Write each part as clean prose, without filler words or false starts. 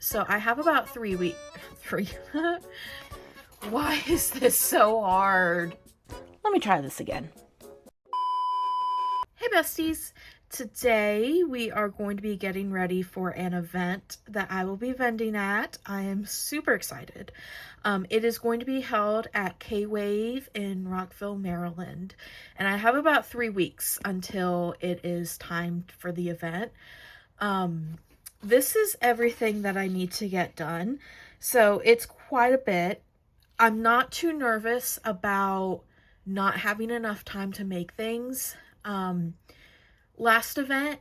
So I have about 3 weeks. Three. Why is this so hard? Let me try this again. Hey besties! Today we are going to be getting ready for an event that I will be vending at. I am super excited. It is going to be held at KWave in Rockville, Maryland. And I have about 3 weeks until it is time for the event. This is everything that I need to get done. So it's quite a bit. I'm not too nervous about not having enough time to make things. Last event,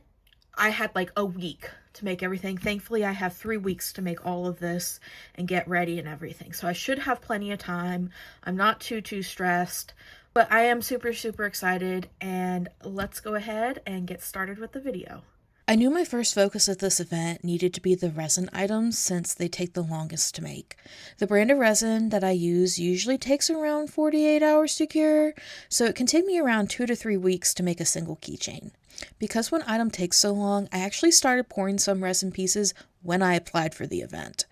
I had like a week to make everything. Thankfully, I have 3 weeks to make all of this and get ready and everything. So I should have plenty of time. I'm not too stressed, but I am super excited, and let's go ahead and get started with the video. I knew my first focus at this event needed to be the resin items since they take the longest to make. The brand of resin that I use usually takes around 48 hours to cure, so it can take me around 2 to 3 weeks to make a single keychain. Because one item takes so long, I actually started pouring some resin pieces when I applied for the event.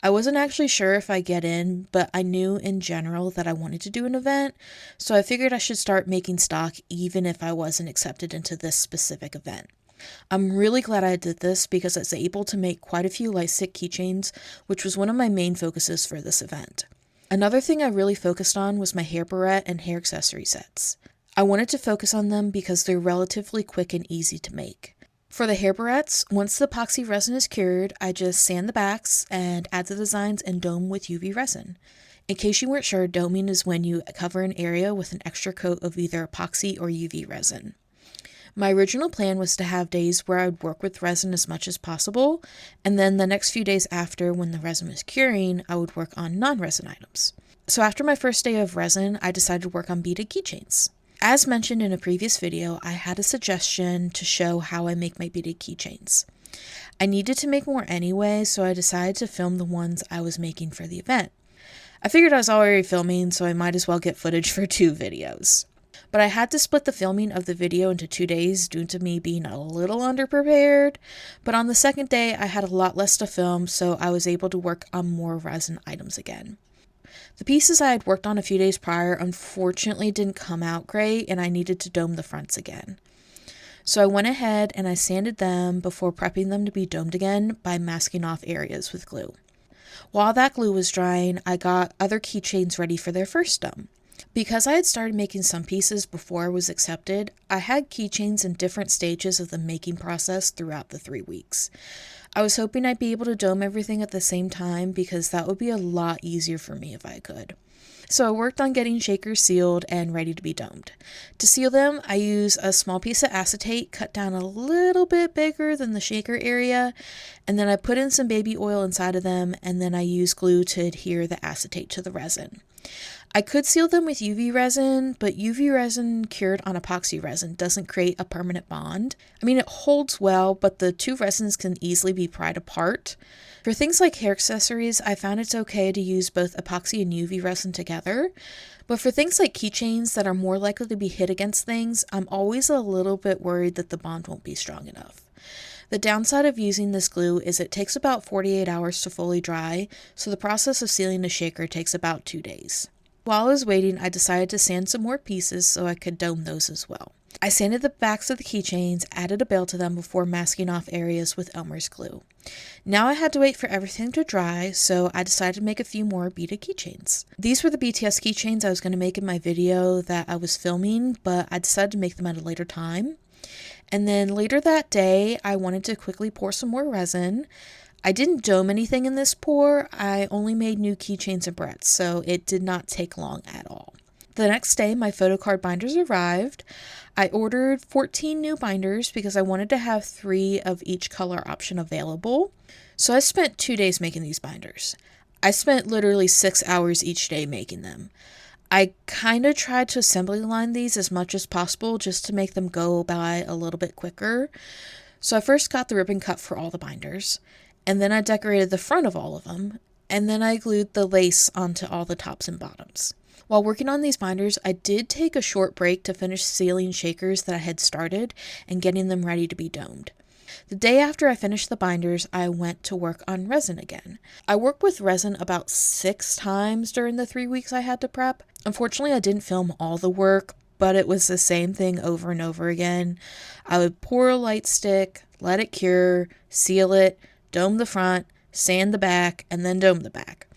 I wasn't actually sure if I'd get in, but I knew in general that I wanted to do an event, so I figured I should start making stock even if I wasn't accepted into this specific event. I'm really glad I did this because I was able to make quite a few light stick keychains, which was one of my main focuses for this event. Another thing I really focused on was my hair barrette and hair accessory sets. I wanted to focus on them because they're relatively quick and easy to make. For the hair barrettes, once the epoxy resin is cured, I just sand the backs and add the designs and dome with UV resin. In case you weren't sure, doming is when you cover an area with an extra coat of either epoxy or UV resin. My original plan was to have days where I would work with resin as much as possible, and then the next few days after, when the resin was curing, I would work on non-resin items. So after my first day of resin, I decided to work on beaded keychains. As mentioned in a previous video, I had a suggestion to show how I make my beaded keychains. I needed to make more anyway, so I decided to film the ones I was making for the event. I figured I was already filming, so I might as well get footage for 2 videos. But I had to split the filming of the video into 2 days due to me being a little underprepared. But on the second day, I had a lot less to film, so I was able to work on more resin items again. The pieces I had worked on a few days prior unfortunately didn't come out great, and I needed to dome the fronts again. So I went ahead and I sanded them before prepping them to be domed again by masking off areas with glue. While that glue was drying, I got other keychains ready for their first dome. Because I had started making some pieces before I was accepted, I had keychains in different stages of the making process throughout the 3 weeks. I was hoping I'd be able to dome everything at the same time because that would be a lot easier for me if I could. So I worked on getting shakers sealed and ready to be domed. To seal them, I use a small piece of acetate cut down a little bit bigger than the shaker area, and then I put in some baby oil inside of them, and then I use glue to adhere the acetate to the resin. I could seal them with UV resin, but UV resin cured on epoxy resin doesn't create a permanent bond. I mean, it holds well, but the 2 resins can easily be pried apart. For things like hair accessories, I found it's okay to use both epoxy and UV resin together, but for things like keychains that are more likely to be hit against things, I'm always a little bit worried that the bond won't be strong enough. The downside of using this glue is it takes about 48 hours to fully dry, so the process of sealing a shaker takes about 2 days. While I was waiting, I decided to sand some more pieces so I could dome those as well. I sanded the backs of the keychains, added a bail to them before masking off areas with Elmer's glue. Now I had to wait for everything to dry, so I decided to make a few more beaded keychains. These were the BTS keychains I was going to make in my video that I was filming, but I decided to make them at a later time. And then later that day, I wanted to quickly pour some more resin. I didn't dome anything in this pour, I only made new keychains and barrettes, so it did not take long at all. The next day, my photo card binders arrived. I ordered 14 new binders because I wanted to have 3 of each color option available. So I spent 2 days making these binders. I spent literally 6 hours each day making them. I kind of tried to assembly line these as much as possible just to make them go by a little bit quicker. So I first got the ribbon cut for all the binders, and then I decorated the front of all of them, and then I glued the lace onto all the tops and bottoms. While working on these binders, I did take a short break to finish sealing shakers that I had started and getting them ready to be domed. The day after I finished the binders, I went to work on resin again. I worked with resin about 6 times during the 3 weeks I had to prep. Unfortunately, I didn't film all the work, but it was the same thing over and over again. I would pour a light stick, let it cure, seal it, dome the front, sand the back, and then dome the back.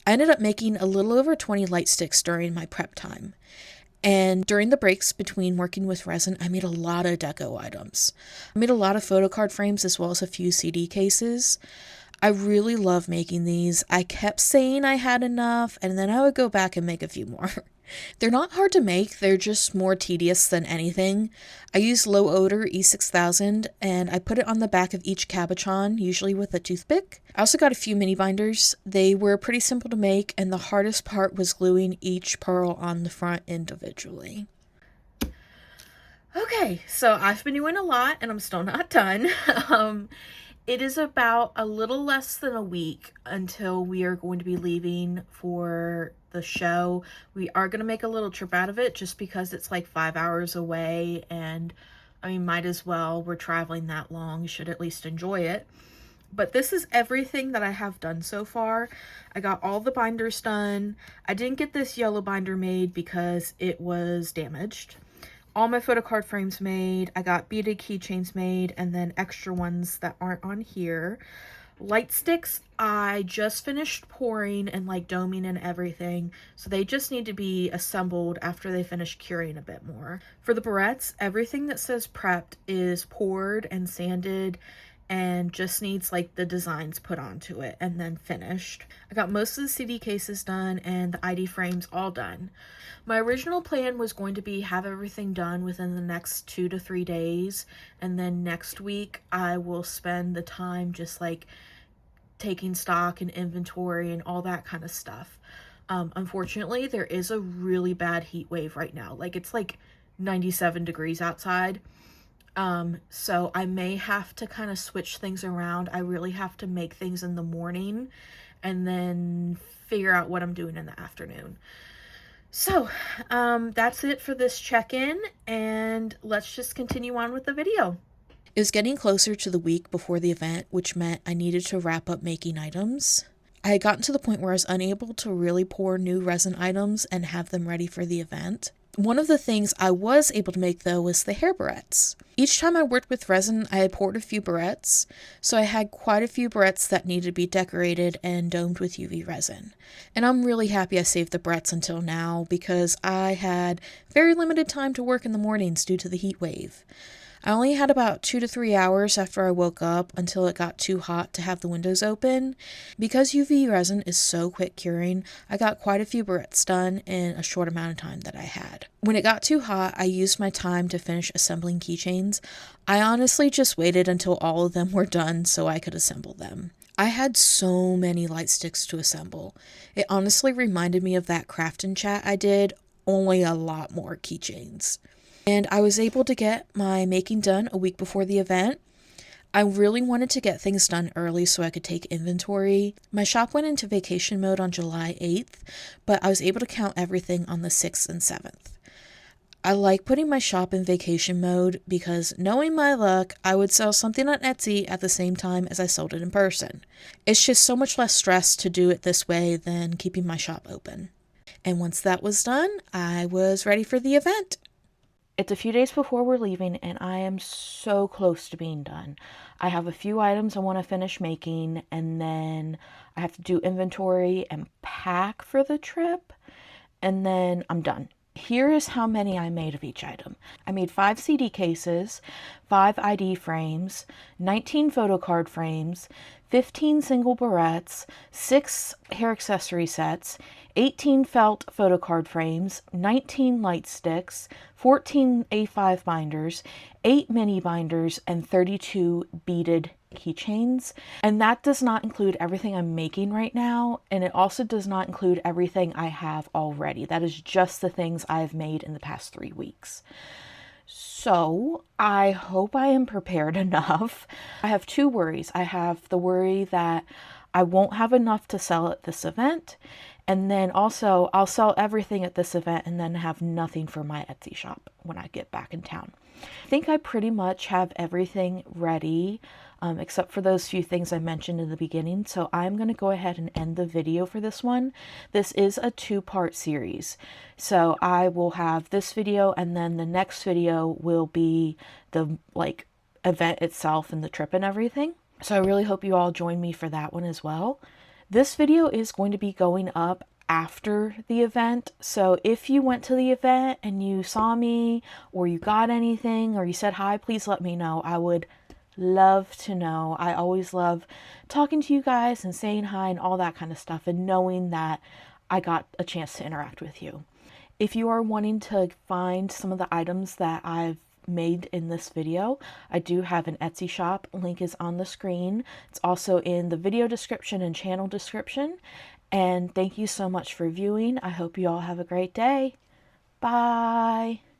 I ended up making a little over 20 light sticks during my prep time. And during the breaks between working with resin, I made a lot of deco items. I made a lot of photo card frames as well as a few CD cases. I really love making these. I kept saying I had enough, and then I would go back and make a few more. They're not hard to make, they're just more tedious than anything. I use low odor E6000 and I put it on the back of each cabochon, usually with a toothpick. I also got a few mini binders. They were pretty simple to make, and the hardest part was gluing each pearl on the front individually. Okay, so I've been doing a lot and I'm still not done. It is about a little less than a week until we are going to be leaving for the show. We are going to make a little trip out of it just because it's like 5 hours away, and I mean, might as well. We're traveling that long, should at least enjoy it. But this is everything that I have done so far. I got all the binders done. I didn't get this yellow binder made because it was damaged. All my photo card frames made. I got beaded keychains made, and then extra ones that aren't on here. Light sticks, I just finished pouring and like doming and everything, so they just need to be assembled after they finish curing a bit more. For the barrettes, everything that says prepped is poured and sanded and just needs like the designs put onto it and then finished. I got most of the CD cases done and the ID frames all done. My original plan was going to be have everything done within the next 2 to 3 days, and then next week I will spend the time just like taking stock and inventory and all that kind of stuff. Unfortunately, there is a really bad heat wave right now. Like, it's like 97 degrees outside. So I may have to kind of switch things around. I really have to make things in the morning and then figure out what I'm doing in the afternoon. So, that's it for this check-in, and let's just continue on with the video. It was getting closer to the week before the event, which meant I needed to wrap up making items. I had gotten to the point where I was unable to really pour new resin items and have them ready for the event. One of the things I was able to make, though, was the hair barrettes. Each time I worked with resin, I had poured a few barrettes, so I had quite a few barrettes that needed to be decorated and domed with UV resin. And I'm really happy I saved the barrettes until now, because I had very limited time to work in the mornings due to the heat wave. I only had about 2 to 3 hours after I woke up until it got too hot to have the windows open. Because UV resin is so quick curing, I got quite a few barrettes done in a short amount of time that I had. When it got too hot, I used my time to finish assembling keychains. I honestly just waited until all of them were done so I could assemble them. I had so many light sticks to assemble. It honestly reminded me of that crafting chat I did, only a lot more keychains. And I was able to get my making done a week before the event. I really wanted to get things done early so I could take inventory. My shop went into vacation mode on July 8th, but I was able to count everything on the 6th and 7th. I like putting my shop in vacation mode because, knowing my luck, I would sell something on Etsy at the same time as I sold it in person. It's just so much less stress to do it this way than keeping my shop open. And once that was done, I was ready for the event. It's a few days before we're leaving, and I am so close to being done. I have a few items I want to finish making, and then I have to do inventory and pack for the trip, and then I'm done. Here is how many I made of each item. I made 5 CD cases, 5 ID frames, 19 photo card frames, 15 single barrettes, 6 hair accessory sets, 18 felt photo card frames, 19 light sticks, 14 A5 binders, 8 mini binders, and 32 beaded keychains. And that does not include everything I'm making right now, and it also does not include everything I have already. That is just the things I've made in the past 3 weeks. So I hope I am prepared enough. I have 2 worries. I have the worry that I won't have enough to sell at this event, and then also I'll sell everything at this event and then have nothing for my Etsy shop when I get back in town. I think I pretty much have everything ready, except for those few things I mentioned in the beginning. So I'm going to go ahead and end the video for this one. This is a 2-part series. So I will have this video, and then the next video will be the event itself and the trip and everything. So I really hope you all join me for that one as well. This video is going to be going up after the event. So if you went to the event and you saw me, or you got anything, or you said hi, please let me know. I would love to know. I always love talking to you guys and saying hi and all that kind of stuff, and knowing that I got a chance to interact with you. If you are wanting to find some of the items that I've made in this video, I do have an Etsy shop. Link is on the screen. It's also in the video description and channel description. And thank you so much for viewing. I hope you all have a great day. Bye.